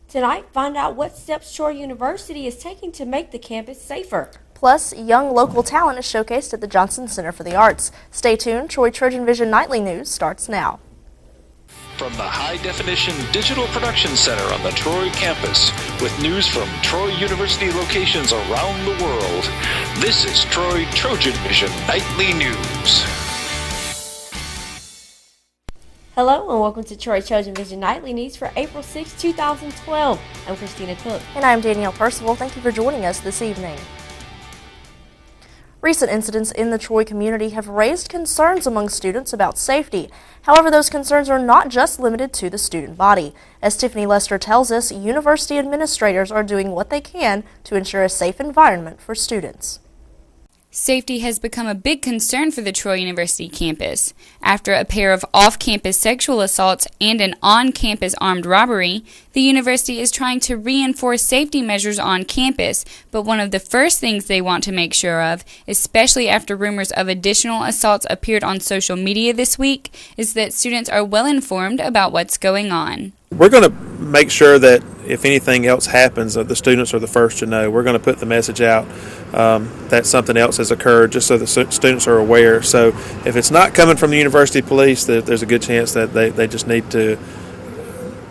Tonight, find out what steps Troy University is taking to make the campus safer. Plus, young local talent is showcased at the Johnson Center for the Arts. Stay tuned. TrojanVision Nightly News starts now. From the high-definition digital production center on the Troy campus, with news from Troy University locations around the world, this is Troy TrojanVision Nightly News. Hello and welcome to Troy TrojanVision Nightly News for April 6, 2012. I'm Christina Cook. And I'm Danielle Percival. Thank you for joining us this evening. Recent incidents in the Troy community have raised concerns among students about safety. However, those concerns are not just limited to the student body. As Tiffany Lester tells us, university administrators are doing what they can to ensure a safe environment for students. Safety has become a big concern for the Troy University campus. After a pair of off-campus sexual assaults and an on-campus armed robbery, the university is trying to reinforce safety measures on campus, but one of the first things they want to make sure of, especially after rumors of additional assaults appeared on social media this week, is that students are well informed about what's going on. We're going to make sure that if anything else happens, the students are the first to know. We're going to put the message out that something else has occurred, just so the students are aware. So if it's not coming from the university police, there's a good chance that they just need to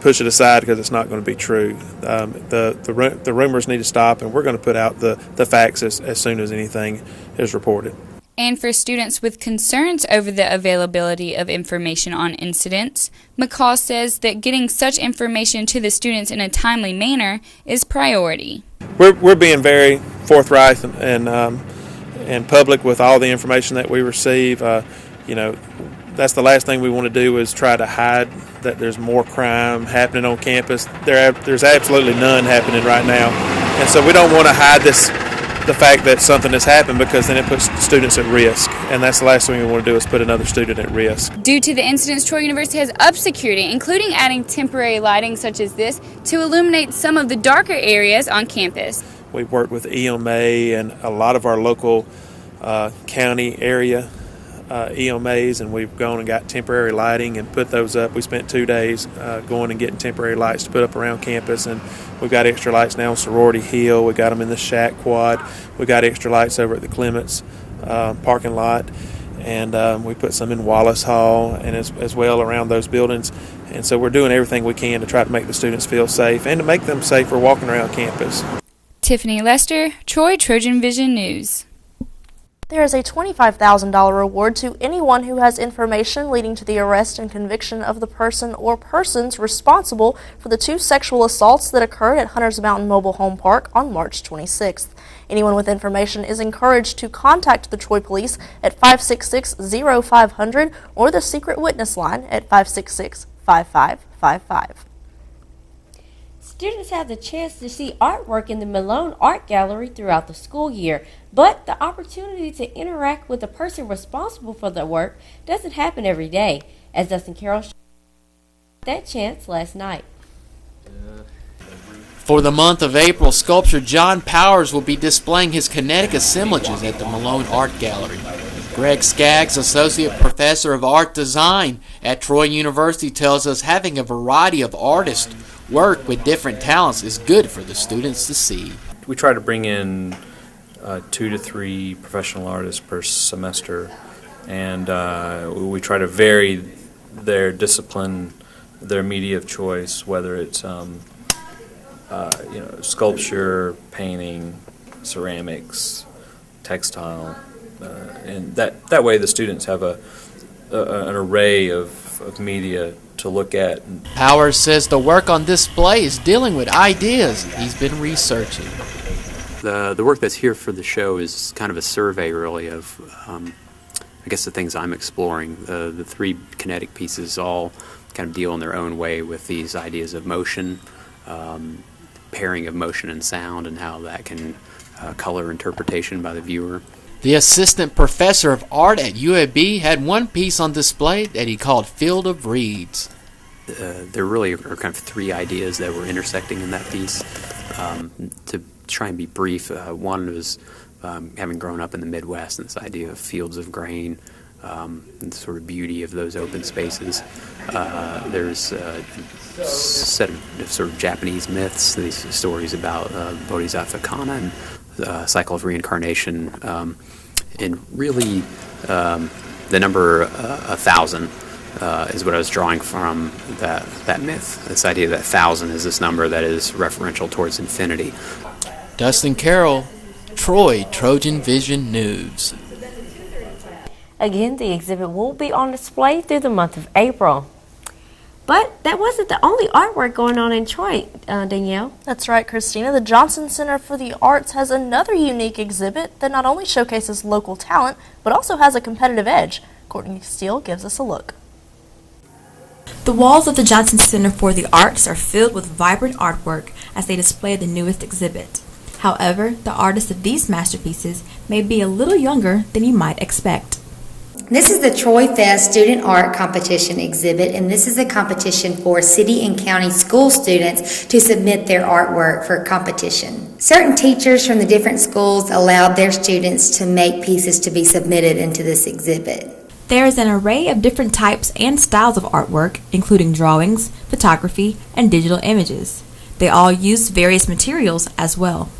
push it aside because it's not going to be true. The rumors need to stop, and we're going to put out the facts as soon as anything is reported. And for students with concerns over the availability of information on incidents, McCall says that getting such information to the students in a timely manner is priority. We're being very forthright and public with all the information that we receive. That's the last thing we want to do is try to hide that there's more crime happening on campus. There's absolutely none happening right now, and so we don't want to hide the fact that something has happened, because then it puts students at risk, and that's the last thing we want to do is put another student at risk. Due to the incidents, Troy University has upped security, including adding temporary lighting such as this to illuminate some of the darker areas on campus. We've worked with EMA and a lot of our local county area EMAs, and we've gone and got temporary lighting and put those up. We spent 2 days going and getting temporary lights to put up around campus, and we've got extra lights now on Sorority Hill. We got them in the Shack Quad. We got extra lights over at the Clements parking lot, and we put some in Wallace Hall and as well around those buildings. And so we're doing everything we can to try to make the students feel safe and to make them safer walking around campus. Tiffany Lester, Troy TrojanVision News. There is a $25,000 reward to anyone who has information leading to the arrest and conviction of the person or persons responsible for the 2 sexual assaults that occurred at Hunters Mountain Mobile Home Park on March 26th. Anyone with information is encouraged to contact the Troy Police at 566-0500 or the Secret Witness Line at 566-5555. Students have the chance to see artwork in the Malone Art Gallery throughout the school year, but the opportunity to interact with the person responsible for the work doesn't happen every day, as Dustin Carroll showed that chance last night. For the month of April, sculptor John Powers will be displaying his kinetic assemblages at the Malone Art Gallery. Greg Skaggs, Associate Professor of Art Design at Troy University, tells us having a variety of artists work with different talents is good for the students to see. We try to bring in 2 to 3 professional artists per semester, and we try to vary their discipline, their media of choice, whether it's sculpture, painting, ceramics, textile, and that way the students have an array of media to look at. Powers says the work on display is dealing with ideas he's been researching. The work that's here for the show is kind of a survey, really, of I guess the things I'm exploring. The 3 kinetic pieces all kind of deal in their own way with these ideas of motion, pairing of motion and sound, and how that can color interpretation by the viewer. The assistant professor of art at UAB had one piece on display that he called Field of Reeds. There really are kind of 3 ideas that were intersecting in that piece. To try and be brief, one was having grown up in the Midwest, and this idea of fields of grain, and the sort of beauty of those open spaces. There's set of sort of Japanese myths, these stories about Bodhisattva Kana and cycle of reincarnation, and really the number 1,000 is what I was drawing from that myth. This idea that 1,000 is this number that is referential towards infinity. Dustin, Carroll, Troy, TrojanVision News. Again, the exhibit will be on display through the month of April. But that wasn't the only artwork going on in Troy, Danielle. That's right, Christina. The Johnson Center for the Arts has another unique exhibit that not only showcases local talent, but also has a competitive edge. Courtney Steele gives us a look. The walls of the Johnson Center for the Arts are filled with vibrant artwork as they display the newest exhibit. However, the artists of these masterpieces may be a little younger than you might expect. This is the Troy Fest Student Art Competition exhibit, and this is a competition for city and county school students to submit their artwork for competition. Certain teachers from the different schools allowed their students to make pieces to be submitted into this exhibit. There is an array of different types and styles of artwork, including drawings, photography, and digital images. They all use various materials as well.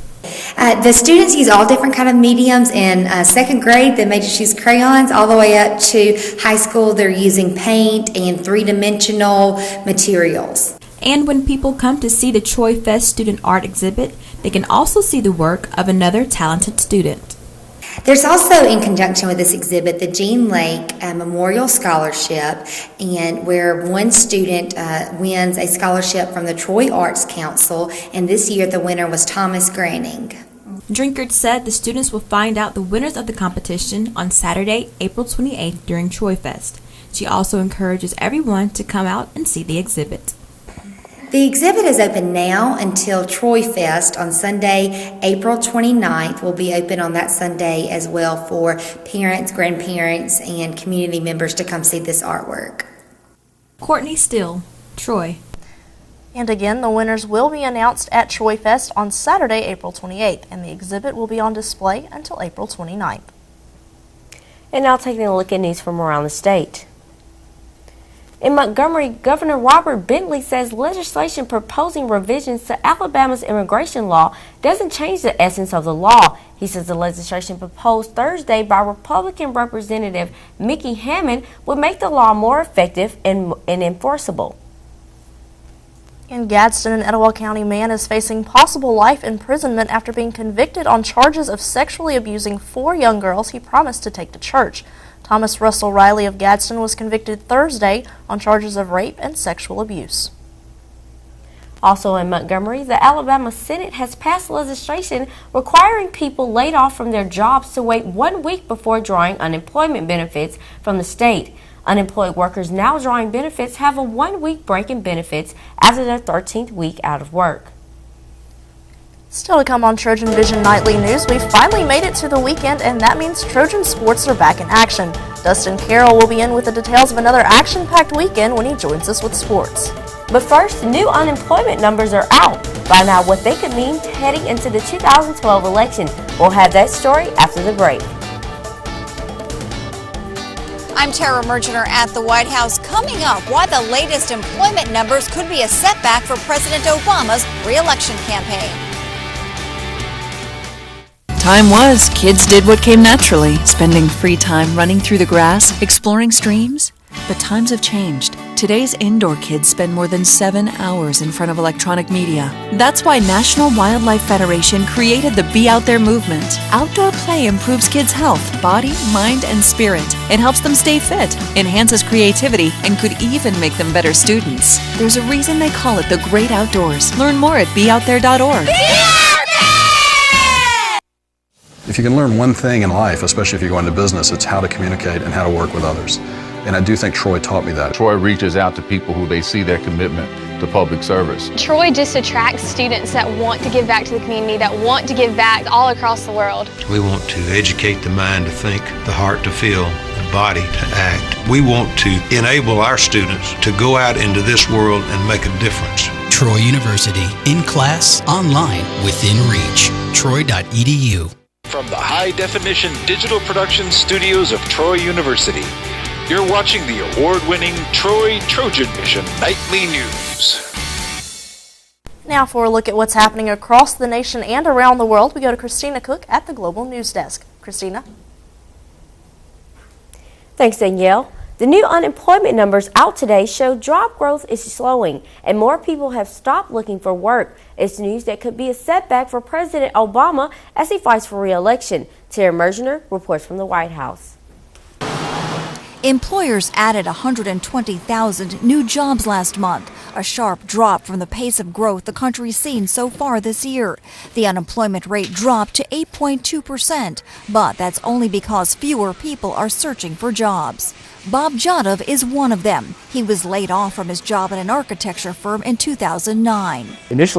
The students use all different kind of mediums. In second grade, they may just use crayons, all the way up to high school. They're using paint and three-dimensional materials. And when people come to see the Troy Fest Student Art exhibit, they can also see the work of another talented student. There's also, in conjunction with this exhibit, the Jean Lake Memorial Scholarship, and where one student wins a scholarship from the Troy Arts Council, and this year the winner was Thomas Granning. Drinkard said the students will find out the winners of the competition on Saturday, April 28th during Troy Fest. She also encourages everyone to come out and see the exhibit. The exhibit is open now until Troy Fest on Sunday, April 29th. Will be open on that Sunday as well for parents, grandparents, and community members to come see this artwork. Courtney Steele, Troy. And again, the winners will be announced at Troy Fest on Saturday, April 28th, and the exhibit will be on display until April 29th. And now taking a look at news from around the state. In Montgomery, Governor Robert Bentley says legislation proposing revisions to Alabama's immigration law doesn't change the essence of the law. He says the legislation proposed Thursday by Republican Representative Mickey Hammond would make the law more effective and enforceable. In Gadsden, an Etowah County man is facing possible life imprisonment after being convicted on charges of sexually abusing 4 young girls he promised to take to church. Thomas Russell Riley of Gadsden was convicted Thursday on charges of rape and sexual abuse. Also in Montgomery, the Alabama Senate has passed legislation requiring people laid off from their jobs to wait 1 week before drawing unemployment benefits from the state. Unemployed workers now drawing benefits have a 1-week break in benefits after their 13th week out of work. Still to come on TrojanVision Nightly News, we finally made it to the weekend, and that means Trojan sports are back in action. Dustin Carroll will be in with the details of another action-packed weekend when he joins us with sports. But first, new unemployment numbers are out. Find out what they could mean heading into the 2012 election. We'll have that story after the break. I'm Tara Mergener at the White House. Coming up, why the latest employment numbers could be a setback for President Obama's re-election campaign. Time was, kids did what came naturally, spending free time running through the grass, exploring streams. But times have changed. Today's indoor kids spend more than 7 hours in front of electronic media. That's why National Wildlife Federation created the Be Out There movement. Outdoor play improves kids' health, body, mind, and spirit. It helps them stay fit, enhances creativity, and could even make them better students. There's a reason they call it the Great Outdoors. Learn more at beouthere.org. If you can learn one thing in life, especially if you go into business, it's how to communicate and how to work with others. And I do think Troy taught me that. Troy reaches out to people who they see their commitment to public service. Troy just attracts students that want to give back to the community, that want to give back all across the world. We want to educate the mind to think, the heart to feel, the body to act. We want to enable our students to go out into this world and make a difference. Troy University, in class, online, within reach. Troy.edu. From the high-definition digital production studios of Troy University, you're watching the award-winning TrojanVision Nightly News. Now for a look at what's happening across the nation and around the world, we go to Christina Cook at the Global News Desk. Christina? Thanks, Danielle. The new unemployment numbers out today show job growth is slowing and more people have stopped looking for work. It's news that could be a setback for President Obama as he fights for re-election. Tara Mergener reports from the White House. Employers added 120,000 new jobs last month, a sharp drop from the pace of growth the country's seen so far this year. The unemployment rate dropped to 8.2%, but that's only because fewer people are searching for jobs. Bob Jadov is one of them. He was laid off from his job at an architecture firm in 2009. Initially,